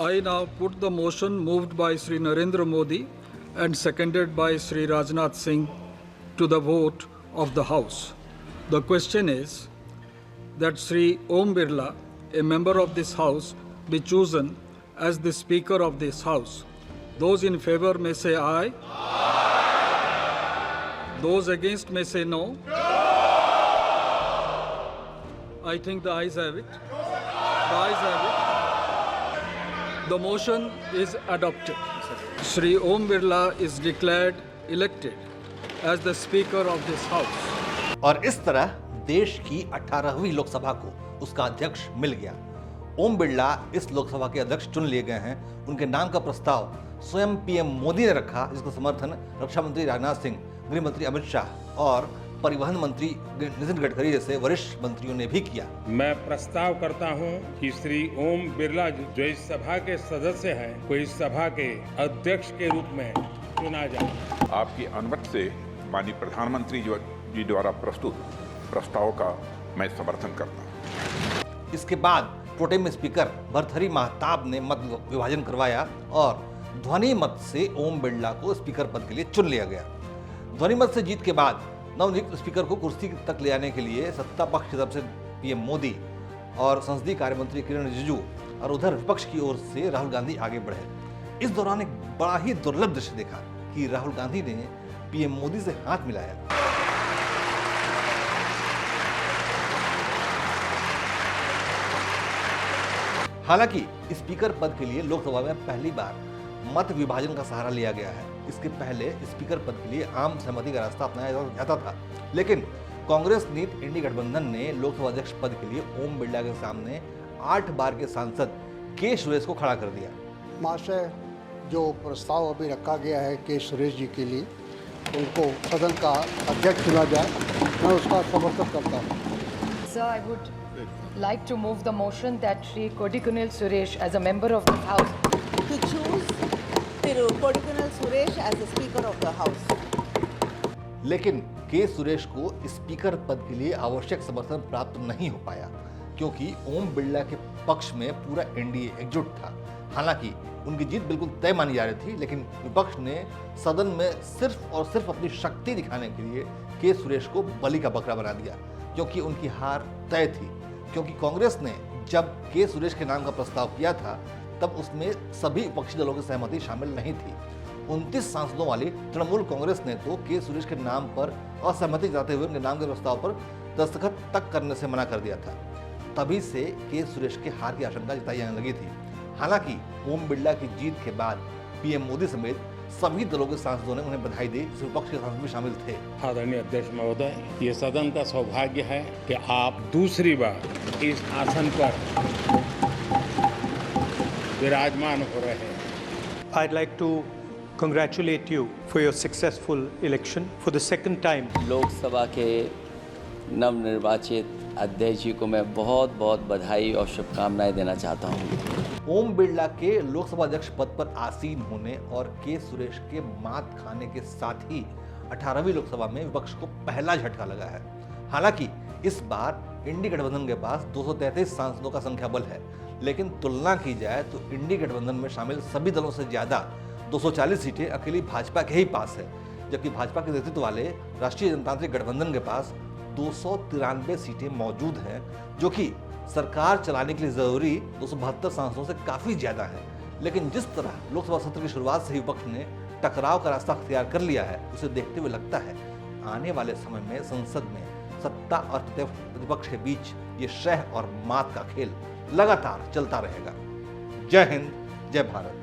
I now put the motion moved by Sri Narendra Modi and seconded by Sri Rajnath Singh to the vote of the House. The question is that Sri Om Birla, a member of this House, be chosen as the Speaker of this House. Those in favor may say aye. Those against may say no. I think the ayes have it. The ayes have it. The motion is adopted. Sri Om Birla is declared elected as the Speaker of this House. और इस तरह देश की 18वीं लोकसभा को उसका अध्यक्ष मिल गया। ओम बिरला इस लोकसभा के अध्यक्ष चुन लिए गए हैं। उनके नाम का प्रस्ताव स्वयं पीएम मोदी ने रखा, जिसका समर्थन रक्षा मंत्री राजनाथ सिंह, गृह मंत्री अमित शाह और परिवहन मंत्री नितिन गडकरी जैसे वरिष्ठ मंत्रियों ने भी किया। मैं प्रस्ताव करता हूं कि श्री ओम बिरला जो इस सभा के सदस्य हैं, को इस सभा के अध्यक्ष के रूप में चुना जाए। आपकी अनुमति से माननीय प्रधानमंत्री जी द्वारा प्रस्तुत प्रस्ताव का मैं समर्थन करता हूं। इसके बाद प्रोटेम स्पीकर भर्तृहरि महताब ने मत विभाजन करवाया और ध्वनि मत से ओम बिरला को स्पीकर पद के लिए चुन लिया गया। ध्वनि मत से जीत के बाद नवनियुक्त स्पीकर को कुर्सी तक ले आने के लिए सत्ता पक्ष की तरफ से पीएम मोदी और संसदीय कार्य मंत्री किरण रिजिजू और उधर विपक्ष की ओर से राहुल गांधी आगे बढ़े। इस दौरान एक बड़ा ही दुर्लभ दृश्य देखा कि राहुल गांधी ने पीएम मोदी से हाथ मिलाया। हालांकि स्पीकर पद के लिए लोकसभा में पहली बार मत विभाजन का सहारा लिया गया है। इसके पहले स्पीकर पद के लिए आम सहमति का रास्ता अपनाया जाता था, लेकिन कांग्रेस नीत इंडी गठबंधन ने लोकसभा अध्यक्ष पद के लिए ओम बिरला के सामने 8 बार के सांसद के सुरेश को खड़ा कर दिया। महाशय, जो प्रस्ताव अभी रखा गया है के सुरेश जी के लिए, उनको सदन का अध्यक्ष चुना जाए, मैं उसका समर्थन करता हूँ। Sir, I would like to move the motion that Shri Kodikunil Suresh, as a member of the House, to choose Thiru Kodikunil Suresh as the Speaker of the House. लेकिन के सुरेश को स्पीकर पद के लिए आवश्यक समर्थन प्राप्त नहीं हो पाया, क्योंकि ओम बिरला के पक्ष में पूरा एनडीए एकजुट था। हालांकि उनकी जीत बिल्कुल तय मानी जा रही थी, लेकिन विपक्ष ने सदन में सिर्फ और सिर्फ अपनी शक्ति दिखाने के लिए के सुरेश को बलि का बकरा बना दिया, क्योंकि उनकी हार तय थी। क्योंकि कांग्रेस ने जब के सुरेश के नाम का प्रस्ताव किया था, तब उसमें सभी विपक्षी दलों की सहमति शामिल नहीं थी। 29 सांसदों वाली तृणमूल कांग्रेस ने तो के सुरेश के नाम पर असहमति जताते हुए उनके नाम के प्रस्ताव पर दस्तखत तक करने से मना कर दिया था। तभी से के सुरेश के हार की आशंका जताई जाने लगी थी। हालांकि ओम बिरला की जीत के बाद पीएम मोदी समेत सभी दलों के सांसदों ने उन्हें बधाई दी, जिसमें विपक्ष के सांसद भी शामिल थे। आदरणीय अध्यक्ष महोदय, ये सदन का सौभाग्य है कि आप दूसरी बार इस आसन पर विराजमान हो रहे हैं। I'd like to congratulate you for your successful election for the second time. Lok Sabha के नवनिर्वाचित अध्यक्ष जी को मैं बहुत बहुत बधाई और शुभकामनाएं देना चाहता हूं। ओम बिरला के लोकसभा अध्यक्ष पद पर आसीन होने और के सुरेश के मात खाने के साथ ही 18वीं लोकसभा में विपक्ष को पहला झटका लगा है। हालांकि इस बार इंडी गठबंधन के पास 233 सांसदों का संख्या बल है, लेकिन तुलना की जाए तो इंडी गठबंधन में शामिल सभी दलों से ज्यादा 240 सीटें अकेली भाजपा के ही पास है, जबकि भाजपा के नेतृत्व वाले राष्ट्रीय जनतांत्रिक गठबंधन के पास 293 सीटें मौजूद हैं, जो कि सरकार चलाने के लिए जरूरी 272 सांसदों से काफी ज्यादा है। लेकिन जिस तरह लोकसभा सत्र की शुरुआत से ही विपक्ष ने टकराव का रास्ता अख्तियार कर लिया है, उसे देखते हुए लगता है आने वाले समय में संसद में सत्ता और प्रतिपक्ष के बीच ये शह और मात का खेल लगातार चलता रहेगा। जय हिंद, जय भारत।